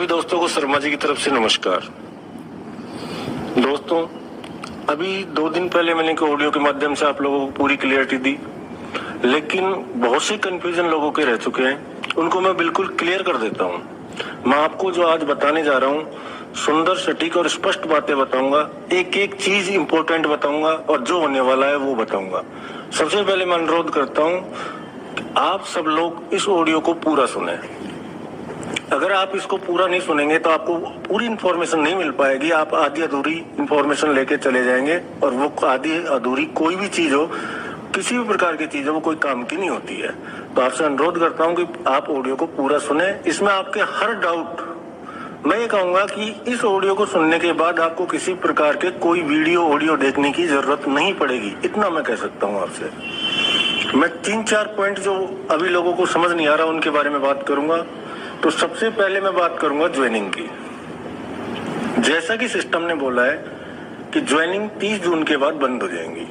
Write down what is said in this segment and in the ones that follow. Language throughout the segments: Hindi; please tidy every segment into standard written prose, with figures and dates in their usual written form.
सभी दोस्तों को शर्मा जी की तरफ से नमस्कार। दोस्तों, अभी 2 दिन पहले मैंने एक ऑडियो के माध्यम से आप लोगों को पूरी क्लियरिटी दी, लेकिन बहुत से कंफ्यूजन लोगों के रह चुके हैं, उनको मैं बिल्कुल क्लियर कर देता हूं। मैं आपको जो आज बताने जा रहा हूं, सुंदर, सटीक और स्पष्ट बातें बताऊंगा, एक एक चीज इंपॉर्टेंट बताऊंगा और जो होने वाला है वो बताऊंगा। सबसे पहले मैं अनुरोध करता हूं कि आप सब लोग इस ऑडियो को पूरा सुने। अगर आप इसको पूरा नहीं सुनेंगे तो आपको पूरी इंफॉर्मेशन नहीं मिल पाएगी, आप आधी अधूरी इंफॉर्मेशन लेके चले जाएंगे और वो आधी अधूरी कोई भी चीज हो, किसी भी प्रकार की चीज हो, वो कोई काम की नहीं होती है। तो आपसे अनुरोध करता हूं कि आप ऑडियो को पूरा सुने। इसमें आपके हर डाउट, मैं ये कहूंगा कि इस ऑडियो को सुनने के बाद आपको किसी प्रकार के कोई वीडियो ऑडियो देखने की जरूरत नहीं पड़ेगी, इतना मैं कह सकता हूं आपसे। मैं 3-4 पॉइंट जो अभी लोगों को समझ नहीं आ रहा उनके बारे में बात करूंगा। तो सबसे पहले मैं बात करूंगा ज्वाइनिंग की। जैसा कि सिस्टम ने बोला है कि ज्वाइनिंग 30 जून के बाद बंद हो जाएंगी।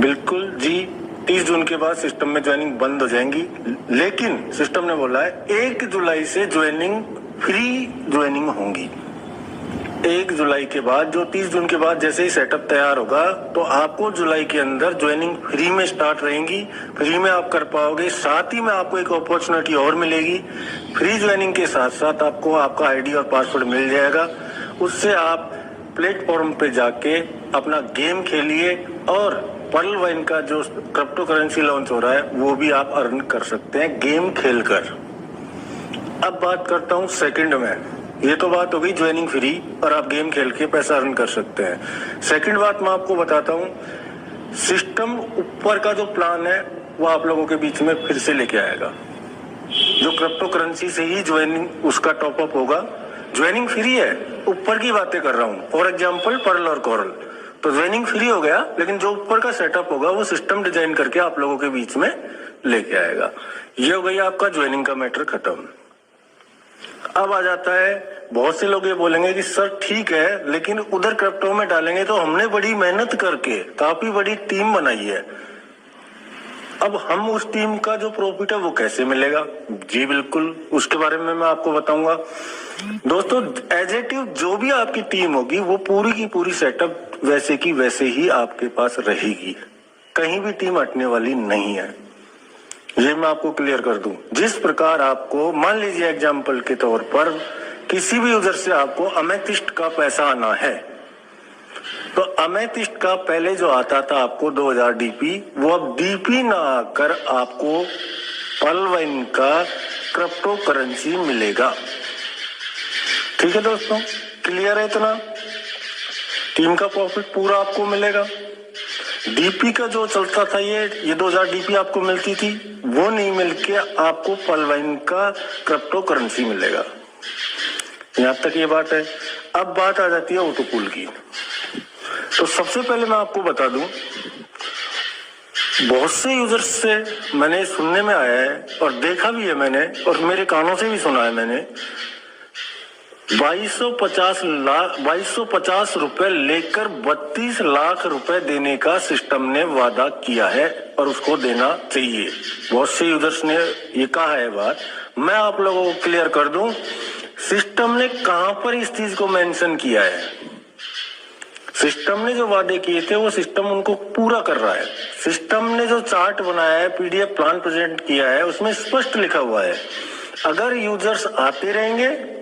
बिल्कुल जी, 30 जून के बाद सिस्टम में ज्वाइनिंग बंद हो जाएंगी, लेकिन सिस्टम ने बोला है 1 जुलाई से ज्वाइनिंग फ्री ज्वाइनिंग होंगी। 1 जुलाई के बाद, जो 30 जून के बाद जैसे ही सेटअप तैयार होगा, तो आपको जुलाई के अंदर ज्वाइनिंग फ्री में स्टार्ट रहेंगी, फ्री में आप कर पाओगे। साथ ही में आपको एक अपॉर्चुनिटी और मिलेगी, फ्री ज्वाइनिंग के साथ साथ आपको आपका आईडी और पासवर्ड मिल जाएगा। उससे आप प्लेटफॉर्म पे जाके अपना गेम खेलिए और पर्ल वाइन का जो क्रिप्टो करेंसी लॉन्च हो रहा है वो भी आप अर्न कर सकते हैं गेम खेलकर। अब बात करता हूँ सेकंड में। ये तो बात हो गई ज्वाइनिंग फ्री और आप गेम खेल के पैसा अर्न कर सकते हैं। सेकंड बात मैं आपको बताता हूँ, सिस्टम ऊपर का जो प्लान है वो आप लोगों के बीच में फिर से लेके आएगा। जो क्रिप्टो करेंसी से ही ज्वाइनिंग उसका टॉपअप होगा, ज्वाइनिंग फ्री है, ऊपर की बातें कर रहा हूँ। फॉर एग्जाम्पल पर्ल और कोरल, तो ज्वाइनिंग फ्री हो गया, लेकिन जो ऊपर का सेटअप होगा वो सिस्टम डिजाइन करके आप लोगों के बीच में लेके आएगा। ये हो गई आपका ज्वाइनिंग का मैटर खत्म। अब आ जाता है, बहुत से लोग ये बोलेंगे कि सर ठीक है, लेकिन उधर क्रिप्टो में डालेंगे तो हमने बड़ी मेहनत करके काफी बड़ी टीम बनाई है, अब हम उस टीम का जो प्रॉफिट है वो कैसे मिलेगा? जी बिल्कुल, उसके बारे में मैं आपको बताऊंगा। दोस्तों, एजेटिव जो भी आपकी टीम होगी वो पूरी की पूरी सेटअप वैसे की वैसे ही आपके पास रहेगी, कहीं भी टीम हटने वाली नहीं है। ये मैं आपको क्लियर कर दूं। जिस प्रकार आपको, मान लीजिए एग्जाम्पल के तौर पर, किसी भी यूजर से आपको अमेथिस्ट का पैसा आना है, तो अमेथिस्ट का पहले जो आता था आपको 2000 डीपी, वो अब डीपी ना आकर आपको पर्ल वाइन का क्रिप्टो करेंसी मिलेगा। ठीक है दोस्तों, क्लियर है इतना? टीम का प्रॉफिट पूरा आपको मिलेगा। डीपी का जो चलता था ये 2000 डीपी आपको मिलती थी, वो नहीं मिलके आपको पर्ल वाइन का क्रिप्टो करेंसी मिलेगा। यहां तक ये बात है। अब बात आ जाती है ऑटोपूल की। तो सबसे पहले मैं आपको बता दूं, बहुत से यूजर्स से मैंने सुनने में आया है और देखा भी है मैंने, और मेरे कानों से भी सुना है मैंने, 2250 रुपए लेकर 32 लाख रुपए देने का सिस्टम ने वादा किया है और उसको देना चाहिए। बहुत से यूजर्स ने ये कहा है बात। मैं आप लोगों को क्लियर कर दूं, सिस्टम ने कहां पर इस चीज को मेंशन किया है। सिस्टम ने जो वादे किए थे वो सिस्टम उनको पूरा कर रहा है। सिस्टम ने जो चार्ट बनाया है, पीडीएफ प्लान प्रेजेंट किया है, उसमें स्पष्ट लिखा हुआ है, अगर यूजर्स आते रहेंगे,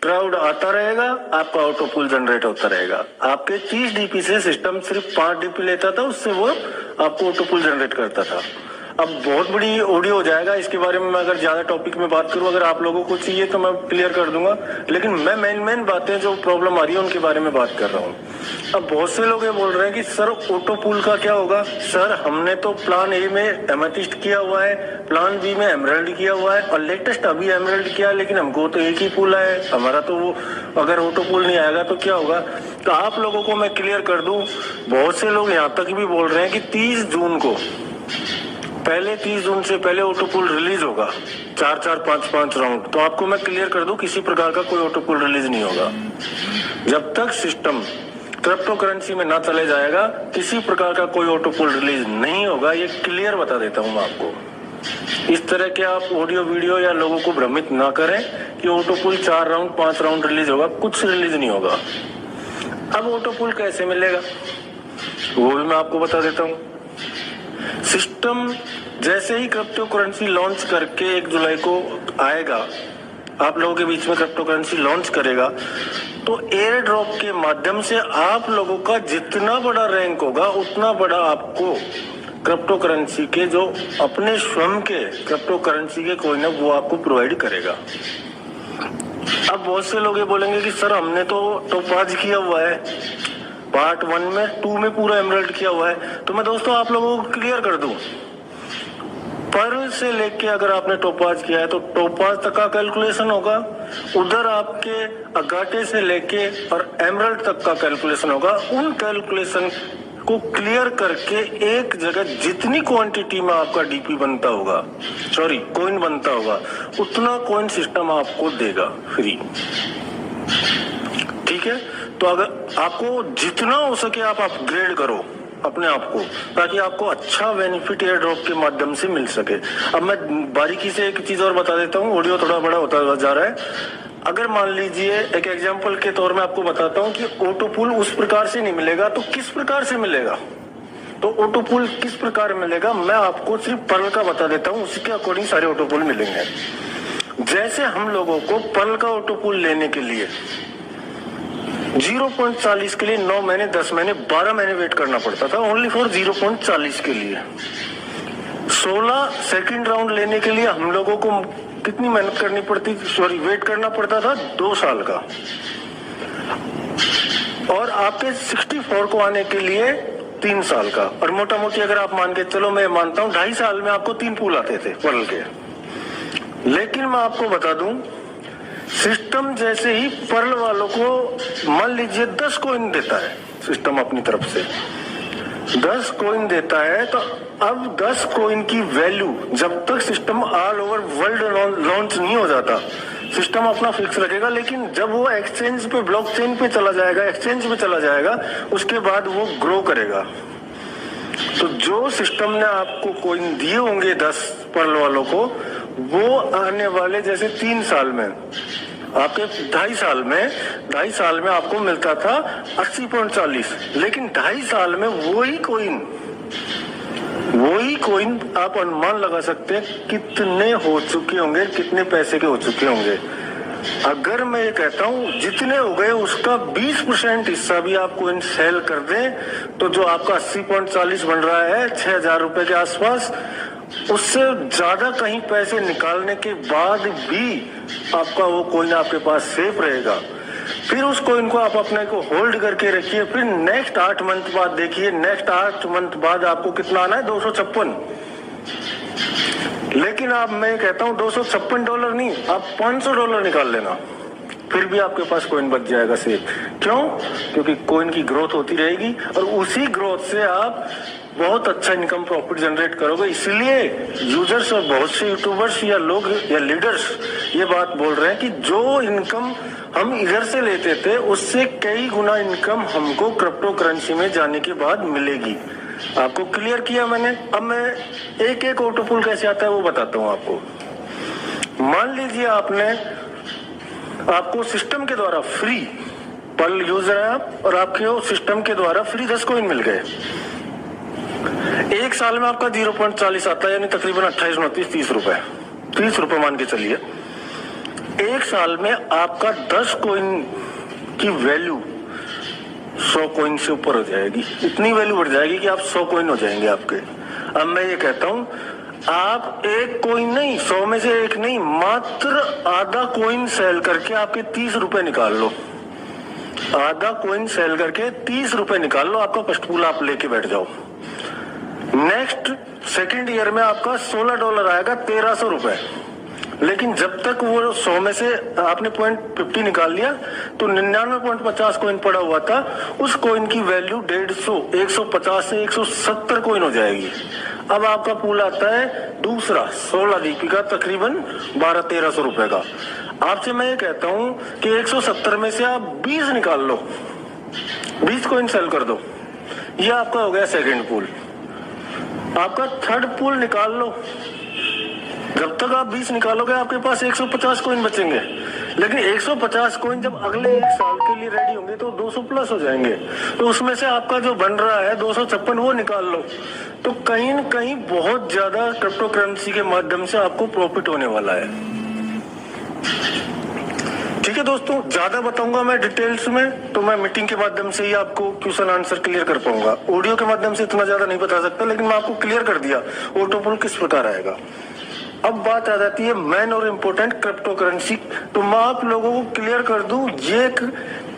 क्राउड आता रहेगा, आपका ऑटोपूल जनरेट होता रहेगा। आपके 30 डीपी से सिस्टम सिर्फ 5 डीपी लेता था, उससे वो आपको ऑटोपूल जनरेट करता था। अब बहुत बड़ी ऑडियो हो जाएगा, इसके बारे में मैं अगर ज्यादा टॉपिक में बात करूं, अगर आप लोगों को चाहिए तो मैं क्लियर कर दूंगा, लेकिन मैं मेन बातें जो प्रॉब्लम आ रही है उनके बारे में बात कर रहा हूं। अब बहुत से लोग ये बोल रहे हैं कि सर ऑटोपूल का क्या होगा? सर हमने तो प्लान ए में एमेथिस्ट किया हुआ है, प्लान बी में एमराल्ड किया हुआ है और लेटेस्ट अभी एमराल्ड किया, लेकिन हमको तो एक ही पूल है हमारा, तो वो अगर ऑटोपूल नहीं आएगा तो क्या होगा? तो आप लोगों को मैं क्लियर कर दूं, बहुत से लोग यहाँ तक भी बोल रहे हैं कि 30 जून को, पहले 30 जून से पहले ऑटोपूल रिलीज होगा, 4-4, 5-5 राउंड। तो आपको मैं क्लियर कर दूं, किसी प्रकार का कोई ऑटोपूल रिलीज नहीं होगा। जब तक सिस्टम क्रिप्टो करेंसी में ना चले जाएगा, किसी प्रकार का कोई ऑटोपूल रिलीज नहीं होगा, ये क्लियर बता देता हूं मैं आपको। इस तरह के आप ऑडियो वीडियो या लोगों को भ्रमित ना करें कि ऑटो पुल 4 राउंड 5 राउंड रिलीज होगा, कुछ रिलीज नहीं होगा। अब ऑटो पुल कैसे मिलेगा वो भी मैं आपको बता देता हूं। सिस्टम जैसे ही क्रिप्टो करेंसी लॉन्च करके 1 जुलाई को आएगा, आप लोगों के बीच में क्रिप्टो करेंसी लॉन्च करेगा, तो एयर ड्रॉप के माध्यम से आप लोगों का जितना बड़ा रैंक होगा उतना बड़ा आपको क्रिप्टो करेंसी के जो अपने स्वयं के क्रिप्टो करेंसी के कॉइन है वो आपको प्रोवाइड करेगा। अब बहुत से लोग ये बोलेंगे कि सर हमने तो टोपाज किया हुआ है, पार्ट 1 में 2 में पूरा एमरल्ड किया हुआ है। तो मैं दोस्तों आप लोगों को क्लियर कर दूं, पर्ल से लेके अगर आपने टोपाज किया है तो टोपाज तक का कैलकुलेशन होगा, उधर आपके अगाटे से लेके और एमरल्ड तक का कैलकुलेशन होगा। उन कैलकुलेशन को क्लियर करके एक जगह जितनी क्वांटिटी में आपका डीपी बनता होगा, सॉरी कॉइन बनता होगा, उतना कॉइन सिस्टम आपको देगा फ्री। ठीक है, तो अगर आपको जितना हो सके आप अपग्रेड करो अपने आप को, ताकि आपको अच्छा बेनिफिट एयर ड्रॉप के माध्यम से मिल सके। अब मैं बारीकी से एक चीज और बता देता हूँ, ऑडियो थोड़ा बड़ा होता जा रहा है। अगर मान लीजिए एक एग्जांपल के तौर में आपको बताता हूँ कि ऑटो पुल उस प्रकार से नहीं मिलेगा, तो किस प्रकार से मिलेगा, तो ऑटो पुल किस प्रकार मिलेगा मैं आपको सिर्फ पर्ल का बता देता हूँ, उसी के अकॉर्डिंग सारे ऑटो पुल मिलेंगे। जैसे हम लोगों को पर्ल का ऑटो पुल लेने के लिए 0.40 के लिए 9 महीने 10 महीने 12 महीने वेट करना पड़ता था, ओनली फॉर 0.40 के लिए। 16 सेकंड राउंड लेने के लिए हम लोगों को कितनी मेहनत करनी पड़ती, सॉरी वेट करना पड़ता था 2 साल का। और आपके 64 को आने के लिए 3 साल का। और मोटा मोटी अगर आप मान के चलो, मैं मानता हूं 2.5 साल में आपको 3 पूल आते थे पर्ल के। लेकिन मैं आपको बता दूं, सिस्टम जैसे ही पर्ल वालों को मान लीजिए 10 कॉइन देता है सिस्टम अपनी तरफ से, 10 कॉइन देता है, तो अब 10 कॉइन की वैल्यू जब तक system all over world launch नहीं हो जाता, सिस्टम अपना फिक्स रखेगा। लेकिन जब वो एक्सचेंज पे, ब्लॉकचेन पे चला जाएगा, एक्सचेंज पे चला जाएगा, उसके बाद वो ग्रो करेगा। तो जो सिस्टम ने आपको कॉइन दिए होंगे 10 पर्ल वालों को, वो आने वाले जैसे 3 साल में, आपके 2.5 साल में आपको मिलता था 80.40, लेकिन 2.5 साल में वही कॉइन आप अनुमान लगा सकते हैं कितने हो चुके होंगे, कितने पैसे के हो चुके होंगे। अगर मैं ये कहता हूं जितने हो गए उसका 20% हिस्सा भी आप कॉइन सेल कर दें, तो जो आपका 80.40 बन रहा है 6,000 रुपए के आसपास, उससे ज्यादा कहीं पैसे निकालने के बाद भी आपका वो कॉइन आपके पास सेफ रहेगा। फिर उस कॉइन को आप अपने को होल्ड करके रखिए, फिर नेक्स्ट 8 मंथ बाद देखिए, नेक्स्ट 8 मंथ बाद आपको कितना आना है, $256। लेकिन आप, मैं कहता हूं $256 नहीं, आप $500 निकाल लेना, फिर भी आपके पास कॉइन बच जाएगा सेफ। क्यों? क्योंकि कॉइन की ग्रोथ होती रहेगी और उसी ग्रोथ से आप बहुत अच्छा इनकम प्रॉफिट जनरेट करोगे। इसलिए यूजर्स और बहुत से यूट्यूबर्स या लोग या लीडर्स ये बात बोल रहे हैं कि जो इनकम हम इधर से लेते थे उससे कई गुना इनकम हमको क्रिप्टो करेंसी में जाने के बाद मिलेगी। आपको क्लियर किया मैंने। अब मैं एक एक ऑटो पुल कैसे आता है वो बताता हूँ आपको। मान लीजिए आपको सिस्टम के द्वारा फ्री, पर्ल यूजर है आप और आपके सिस्टम के द्वारा फ्री 10 कॉइन मिल गए। 1 साल में आपका 0.40 आता है, यानी तकरीबन 28, 29, 30 रुपए, 30 रुपए मान के चलिए। 1 साल में आपका 10 कॉइन की वैल्यू 100 कॉइन से ऊपर हो जाएगी। इतनी वैल्यू बढ़ जाएगी कि आप 100 कॉइन हो जाएंगे आपके। अब मैं ये कहता हूं आप एक कॉइन नहीं, 100 में से एक नहीं, मात्र आधा कॉइन सेल करके आपके 30 रुपए निकाल लो। आधा कॉइन सेल करके 30 रुपए निकाल लो, आपका फर्स्ट पूल आप लेके बैठ जाओ। नेक्स्ट सेकेंड ईयर में आपका $16 आएगा, 1300 रुपए। लेकिन जब तक वो 100 में से आपने 0.50 निकाल लिया तो 99.50 कॉइन पड़ा हुआ था, उस कॉइन की वैल्यू 150, 150 से 170 कॉइन हो जाएगी। अब आपका पूल आता है दूसरा 16 डीपी का, तकरीबन 1200-1300 रुपए का। आपसे मैं ये कहता हूं कि 170 में से आप 20 निकाल लो, 20 कॉइन सेल कर दो, ये आपका हो गया सेकेंड पूल। आपका थर्ड पूल निकाल लो, जब तक आप 20 निकालोगे आपके पास 150 कॉइन बचेंगे, लेकिन 150 कॉइन जब अगले 1 साल के लिए रेडी होंगे तो 200 प्लस हो जाएंगे। तो उसमें से आपका जो बन रहा है 256 वो निकाल लो। तो कहीं न कहीं बहुत ज्यादा क्रिप्टो करेंसी के माध्यम से आपको प्रॉफिट होने वाला है। ठीक है दोस्तों, ज्यादा बताऊंगा मैं डिटेल्स में तो मैं मीटिंग के माध्यम से ही आपको क्वेश्चन आंसर क्लियर कर पाऊंगा। ऑडियो के माध्यम से इतना ज्यादा नहीं बता सकता, लेकिन मैं आपको क्लियर कर दिया ऑटोपुल किस प्रकार आएगा। अब बात आ जाती है मेन और इम्पोर्टेंट क्रिप्टो करेंसी। तो मैं आप लोगों को क्लियर कर दूं, ये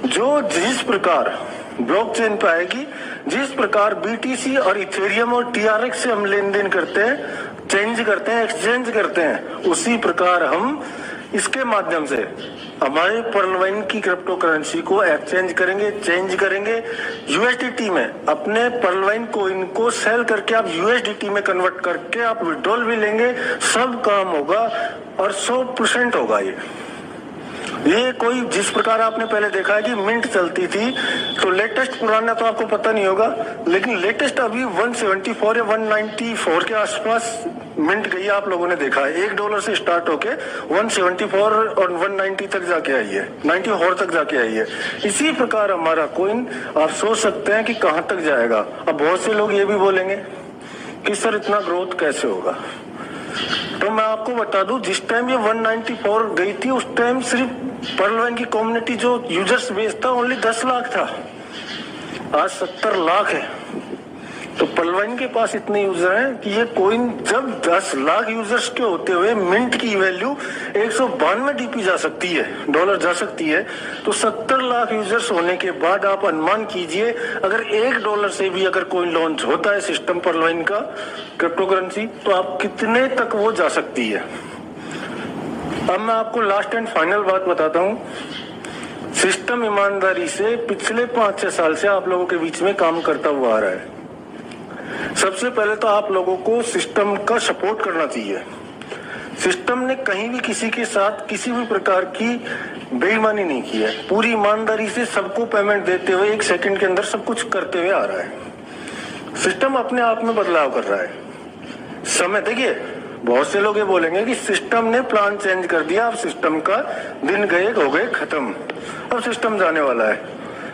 जो जिस प्रकार ब्लॉकचेन पे आएगी, जिस प्रकार बीटीसी और इथेरियम और टीआरएक्स से हम लेन देन करते हैं, चेंज करते हैं, एक्सचेंज करते हैं, उसी प्रकार हम इसके माध्यम से हमारे पर्लवाइन की क्रिप्टो करेंसी को एक्सचेंज करेंगे, चेंज करेंगे यूएसडीटी में। अपने पर्लवाइन कोइन को सेल करके आप यूएसडीटी में कन्वर्ट करके आप विड्रॉल भी लेंगे, सब काम होगा और 100% होगा। ये कोई जिस प्रकार आपने पहले देखा है कि मिंट चलती थी, तो लेटेस्ट पुराना तो आपको पता नहीं होगा, लेकिन लेटेस्ट अभी 174 या 194 के आसपास मिंट गई, आप लोगों ने देखा है। $1 से स्टार्ट होके 174 और 190 तक जाके आई है, 94 तक जाके आई है। इसी प्रकार हमारा कोइन आप सोच सकते हैं कि कहां तक जाएगा। अब बहुत से लोग ये भी बोलेंगे कि सर इतना ग्रोथ कैसे होगा, तो मैं आपको बता दूं, जिस टाइम ये 194 गई थी उस टाइम सिर्फ पर्लवाइन की कम्युनिटी जो यूजर्स बेस था ओनली 10 लाख था, आज 70 लाख है। तो पर्लवाइन के पास इतने यूजर हैं कि ये कोइन जब 10 लाख यूजर्स के होते हुए मिंट की वैल्यू 192 डीपी जा सकती है, डॉलर जा सकती है, तो 70 लाख यूजर्स होने के बाद आप अनुमान कीजिए अगर $1 से भी अगर कोइन लॉन्च होता है सिस्टम पर्लवाइन का क्रिप्टो करेंसी, तो आप कितने तक वो जा सकती है। अब मैं आपको लास्ट एंड फाइनल बात बताता हूं। सिस्टम ईमानदारी से पिछले 5-6 साल से आप लोगों के बीच में काम करता हुआ आ रहा है। सबसे पहले तो आप लोगों को सिस्टम का सपोर्ट करना चाहिए। सिस्टम ने कहीं भी किसी के साथ किसी भी प्रकार की बेईमानी नहीं की है, पूरी ईमानदारी से सबको पेमेंट देते हुए 1 सेकंड के अंदर सब कुछ करते हुए आ रहा है। सिस्टम अपने आप में बदलाव कर रहा है। समय देखिए, बहुत से लोग ये बोलेंगे कि सिस्टम ने प्लान चेंज कर दिया, अब सिस्टम का दिन गए हो गए खत्म, अब सिस्टम जाने वाला है।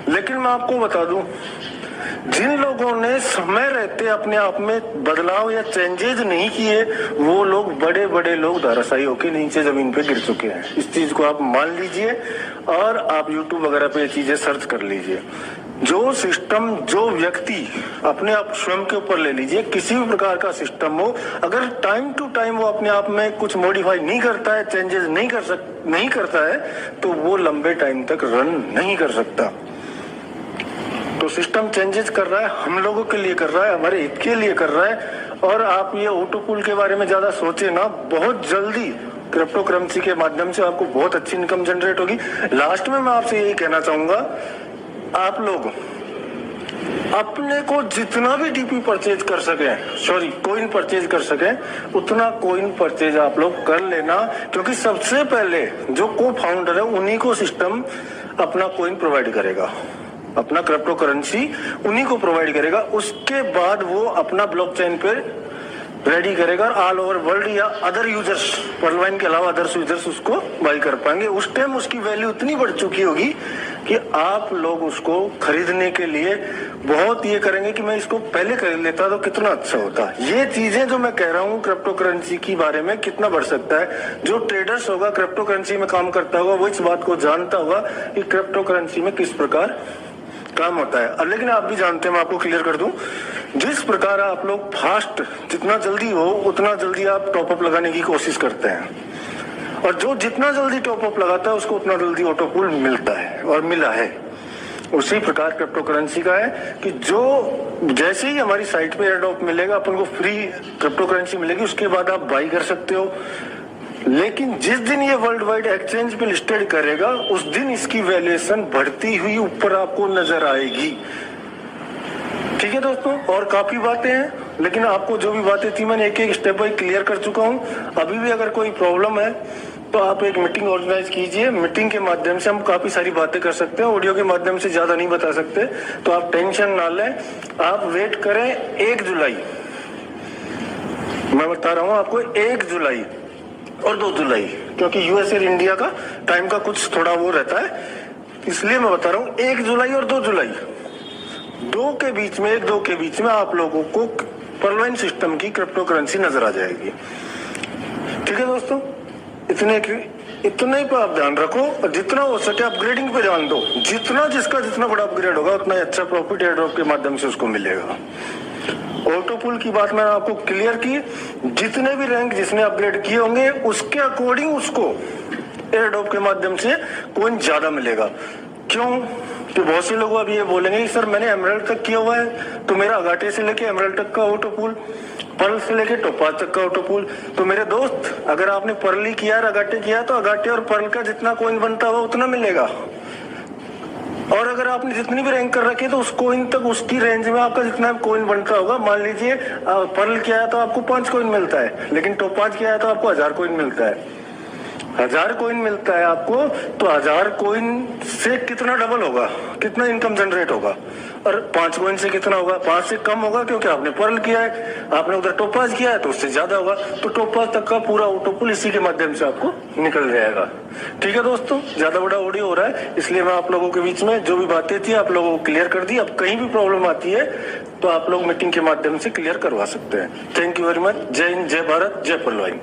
लेकिन मैं आपको बता दूं, जिन लोगों ने समय रहते अपने आप में बदलाव या चेंजेज नहीं किए, वो लोग बड़े बड़े लोग धराशायी होकर नीचे जमीन पे गिर चुके हैं। इस चीज को आप मान लीजिए और आप YouTube वगैरह पे चीजें सर्च कर लीजिए। जो सिस्टम, जो व्यक्ति अपने आप स्वयं के ऊपर ले लीजिए, किसी भी प्रकार का सिस्टम हो, अगर टाइम टू टाइम वो अपने आप में कुछ मॉडिफाई नहीं करता है, चेंजेस नहीं करता है, तो वो लंबे टाइम तक रन नहीं कर सकता। तो सिस्टम चेंजेस कर रहा है, हम लोगों के लिए कर रहा है, हमारे हित के लिए कर रहा है। और आप ये ऑटोपूल के बारे में ज्यादा सोचे ना, बहुत जल्दी क्रिप्टो करेंसी के माध्यम से आपको बहुत अच्छी इनकम जनरेट होगी। लास्ट में मैं आपसे यही कहना चाहूंगा, आप लोग अपने को जितना भी डीपी परचेज कर सके, सॉरी कोइन परचेज कर सके, उतना कोइन परचेज आप लोग कर लेना, क्योंकि सबसे पहले जो को फाउंडर है उन्हीं को सिस्टम अपना कोइन प्रोवाइड करेगा, अपना क्रिप्टो करेंसी उन्हीं को प्रोवाइड करेगा। उसके बाद वो अपना ब्लॉकचेन पे रेडी करेगा और ऑल ओवर वर्ल्ड या अदर यूजर्स, पर्लवाइन के अलावा अदर्स यूजर्स उसको बाई कर पाएंगे। उस टाइम उसकी वैल्यू इतनी बढ़ चुकी होगी कि आप लोग उसको खरीदने के लिए बहुत ये करेंगे कि मैं इसको पहले खरीद लेता तो कितना अच्छा होता। ये चीजें जो मैं कह रहा हूँ क्रिप्टो करेंसी की बारे में कितना बढ़ सकता है। जो ट्रेडर्स होगा, क्रिप्टो करेंसी में काम करता होगा, वो इस बात को जानता होगा कि क्रिप्टो करेंसी में किस प्रकार काम होता है। लेकिन आप भी जानते हैं, मैं आपको क्लियर कर दूं, जिस प्रकार आप लोग फास्ट जितना जल्दी हो उतना जल्दी आप टॉपअप लगाने की कोशिश करते हैं, और जो जितना जल्दी टॉपअप लगाता है उसको उतना जल्दी ऑटोपूल मिलता है और मिला है। उसी प्रकार क्रिप्टो करेंसी का है कि जो जैसे ही हमारी साइट पे एयरड्रॉप मिलेगा, अपन को फ्री क्रिप्टो करेंसी मिलेगी, उसके बाद आप बाई कर सकते हो। लेकिन जिस दिन ये वर्ल्ड वाइड एक्सचेंज पे लिस्टेड करेगा, उस दिन इसकी वैल्यूएशन बढ़ती हुई ऊपर आपको नजर आएगी। ठीक है दोस्तों, और काफी बातें हैं, लेकिन आपको जो भी बातें थी मैंने एक एक स्टेप बाय क्लियर कर चुका हूं। अभी भी अगर कोई प्रॉब्लम है तो आप एक मीटिंग ऑर्गेनाइज कीजिए, मीटिंग के माध्यम से हम काफी सारी बातें कर सकते हैं। ऑडियो के माध्यम से ज्यादा नहीं बता सकते, तो आप टेंशन ना लें, आप वेट करें 1 जुलाई। मैं बता रहा हूं आपको 1 जुलाई और 2 जुलाई, क्योंकि यूएस और इंडिया का टाइम का कुछ थोड़ा वो रहता है, इसलिए मैं बता रहा हूँ 1 जुलाई और 2 जुलाई, 2 के बीच में, 1-2 के बीच में आप लोगों को पर्लवाइन सिस्टम की क्रिप्टो करेंसी नजर आ जाएगी। ठीक है दोस्तों, इतने पे आप ध्यान रखो और जितना हो सके अपग्रेडिंग पे ध्यान दो। जितना बड़ा अपग्रेड होगा उतना अच्छा प्रॉफिट एयर ड्रॉप के माध्यम से उसको मिलेगा। ऑटोपुल की बात मैंने आपको क्लियर की, जितने भी रैंक जिसने अपग्रेड किए होंगे उसके अकॉर्डिंग उसको एयर ड्रॉप के माध्यम से कॉइन ज्यादा मिलेगा। क्यों? तो बहुत से लोग अब ये बोलेंगे कि सर मैंने एमराल्ड तक किया हुआ है, तो मेरा अगाटे से लेके एमराल्ड तक का ऑटोपुल, पर्ल से लेके टोपाज तक का ऑटोपुल। तो मेरे दोस्त, अगर आपने पर्ल ही किया, अगाटे किया, तो अगाटे और पर्ल का जितना कॉइन बनता हुआ उतना मिलेगा। और अगर आपने जितनी भी रैंक कर रखी है तो उस कॉइन तक, उसकी रेंज में आपका जितना कॉइन बनता होगा, मान लीजिए पर्ल किया है तो आपको 5 कॉइन मिलता है, लेकिन टोपाज किया है तो आपको 1000 कॉइन मिलता है। 1000 कॉइन मिलता है आपको, तो 1000 कॉइन से कितना डबल होगा, कितना इनकम जनरेट होगा, और 5 कॉइन से कितना होगा, 5 से कम होगा, क्योंकि आपने पर्ल किया है, आपने उधर टोपाज किया है तो उससे ज्यादा होगा। तो टोपाज तक का पूरा ऑटोपुल इसी के माध्यम से आपको निकल जाएगा। ठीक है दोस्तों, ज्यादा बड़ा ऑडियो हो रहा है, इसलिए मैं आप लोगों के बीच में जो भी बातें थी आप लोगों को क्लियर कर दी। अब कहीं भी प्रॉब्लम आती है तो आप लोग मीटिंग के माध्यम से क्लियर करवा सकते हैं। Thank you very much. जय हिंद, जय भारत, जय पर्लवाइन।